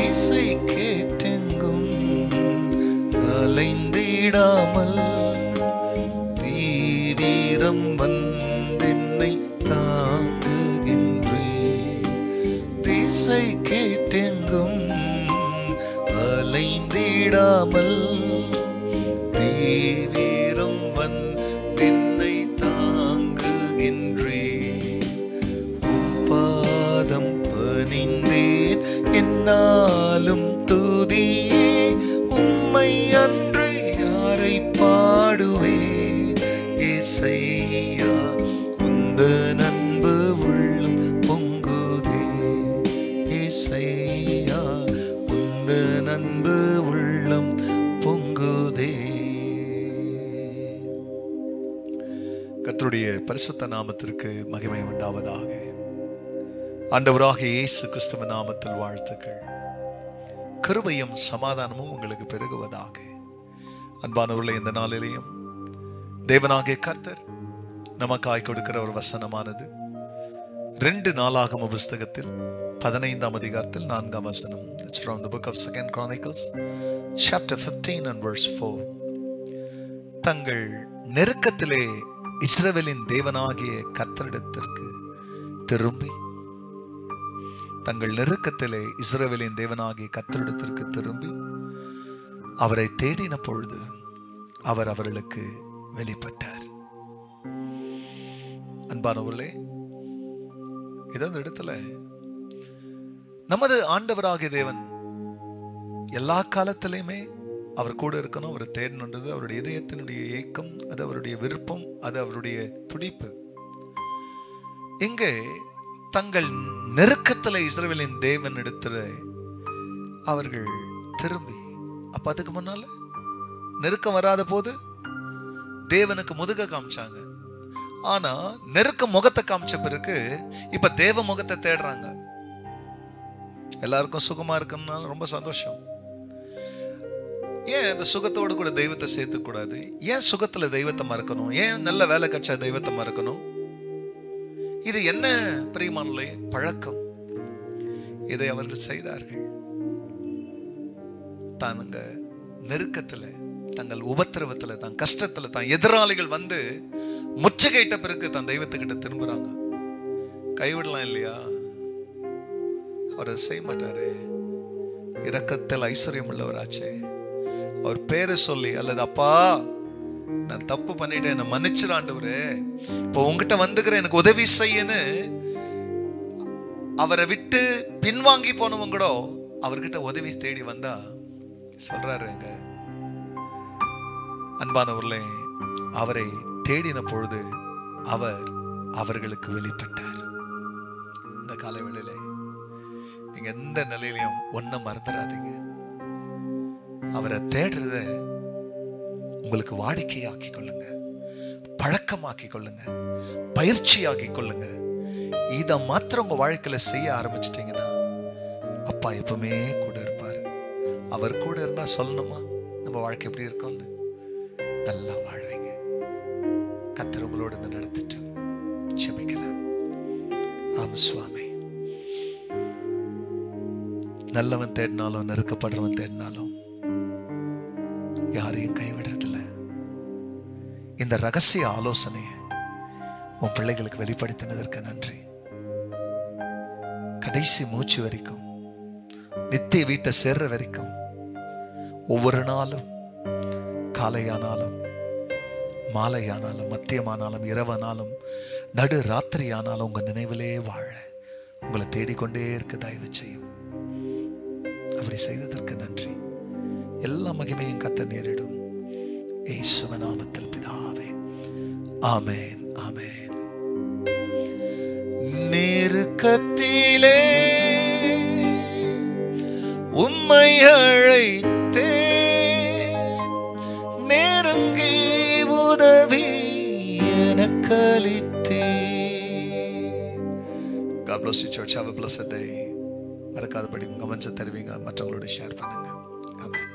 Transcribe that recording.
இசை கேட்டெங்கும் அலைந்திடாமல் தீவிரம் வந்தென்னை தாங்குகின்றேன். திசை கேட்டெங்கும் அலைந்திடாமல் தீவிரம் வந்தென்னை தாங்குகின்றேன். பாதம் பணிந்தேன் என்னாலும் துதியே உம்மை அன்று யாரை பாடுவேன். ஏசையா உந்தன் அன்பு உள்ளம் பொங்குதே. ஏசையா உந்தன் அன்பு உள்ளம் பொங்குதே. கர்த்தருடைய பரிசுத்த நாமத்திற்கு மகிமை உண்டாவதாக. ஆண்டவராகிய இயேசு கிறிஸ்துவின் நாமத்தில் வாழ்த்துக்கள். கிருபையும் சமாதானமும் உங்களுக்கு பெருகுவதாக. அன்பானவர்களே, இந்த நாளிலேயும் தேவனாகிய கர்த்தர் நமக்காய் கொடுக்கிற ஒரு வசனமானது 2 நாளாகம புஸ்தகத்தில் 15ஆம் அதிகாரத்தில் 4ஆம் வசனம். It's from the book of 2 Chronicles chapter 15 and verse 4. தங்கள் நெருக்கத்திலே இஸ்ரவேலின் தேவனாகிய கர்த்தரிடத்திற்கு திரும்பி, தங்கள் நெருக்கத்திலே இஸ்ரவேலின் தேவனாகிய கர்த்தரிடத்திற்கு திரும்பி அவரை தேடின பொழுது அவர் அவர்களுக்கு வெளிப்பட்டார். அன்பானவர்களே, இந்த இடத்துல நமது ஆண்டவராகிய தேவன் எல்லா காலத்திலையுமே அவர் கூட இருக்கணும், அவரை தேடணுன்றது அவருடைய இதயத்தினுடைய ஏக்கம், அது அவருடைய விருப்பம், அது அவருடைய துடிப்பு. இங்கே தங்கள் நெருக்கத்தில் இஸ்ரவேலின் தேவன் இடத்துல அவர்கள் திரும்பி, அப்ப அதுக்கு முன்னால நெருக்கம் வராத போது தேவனுக்கு முதுக காமிச்சாங்க. ஆனா நெருக்க முகத்தை காமிச்ச பிறகு இப்ப தேவ முகத்தை தேடுறாங்க. எல்லாருக்கும் சுகமா இருக்குன்னா ரொம்ப சந்தோஷம். ஏன் இந்த சுகத்தோடு கூட தெய்வத்தை சேர்த்து கூடாது? ஏன் சுகத்துல தெய்வத்தை மறக்கணும்? ஏன் நல்ல வேலை கிடைச்சா தெய்வத்தை மறக்கணும்? இது என்ன பிரியமானே பழக்கம்? இதை அவர்கள் செய்தார்கள். தானுங்க நெருக்கத்துல, தங்கள் உபத்திரவத்துல, தான் கஷ்டத்துல, தான் எதிராளிகள் வந்து முற்றுகையிட்ட பிறகு தான் தெய்வத்துக்கிட்ட திரும்புறாங்க. கைவிடலாம் இல்லையா? அவர் அதை செய்ய மாட்டாரு. இரக்கத்தில் ஐஸ்வர்யம் உள்ளவராச்சே. அவர் பேரை சொல்லி, அல்லது அப்பா நான் தப்பு பண்ணிட்டேன், என்ன மன்னிச்சிரு ஆண்டவரே, இப்போ உங்ககிட்ட வந்துக்கிறேன், எனக்கு உதவி செய்யன்னு அவரை விட்டு பின்வாங்கி போனவங்க கூட அவர்கிட்ட உதவி தேடி வந்தா சொல்றாருங்க. அன்பானவர்களே, அவரை தேடின பொழுது அவர் அவர்களுக்கு வெளிப்பட்டார். இந்த காலை வேளையிலே நீங்க எந்த நிலையிலையும் ஒன்னும் மறந்துடாதீங்க. அவரை தேடுறத உங்களுக்கு வாடிக்கையாக்கி கொள்ளுங்க, பழக்கமாக்கி கொள்ளுங்க, பயிற்சியாக்கி கொள்ளுங்க. இதை மாத்திரம் உங்க வாழ்க்கையில செய்ய ஆரம்பிச்சிட்டீங்கன்னா அப்பா எப்பவுமே கூட இருப்பாரு. அவர் கூட இருந்தா சொல்லணுமா நம்ம வாழ்க்கை எப்படி இருக்கும்னு? நல்லா வாழ்வீங்க. கர்த்தர் உங்களோடு இருந்து நடத்திட்டு ஜெபிக்கலாம். ஆம் சுவாமி. நல்லவன் தேடினாலும் நெருக்கப்படுறவன் தேடினாலும் யாரையும் கைவிடுறதில்லை. இந்த ரகசிய ஆலோசனையை உன் பிள்ளைகளுக்கு வெளிப்படுத்தினதற்கு நன்றி. கடைசி மூச்சு வரைக்கும், நித்திய வீட்டை சேர்ற வரைக்கும், ஒவ்வொரு நாளும் காலையானாலும் மாலையானாலும் மத்தியமானாலும் இரவானாலும் நடு ராத்திரி ஆனாலும் உங்க நினைவிலே வாழ உங்களை தேடிக்கொண்டே இருக்க தயவு செய்யும். அப்படி செய்ததற்கு நன்றி. எல்லா மகிமையும் கர்த்தர் நேரிடும். இயேசுவின் நாமத்தில் பிதாவே, ஆமென், ஆமென். நெருக்கத்திலே உம்மை அழைத்தே நெருங்கி உதவி எனக்கு அளித்தே. God bless you church. Have a blessed day. மறக்காதபடி உங்க கமெண்ட்ஸ் தெரிவிங்க, மற்றவங்களோட ஷேர் பண்ணுங்க. ஆமென்.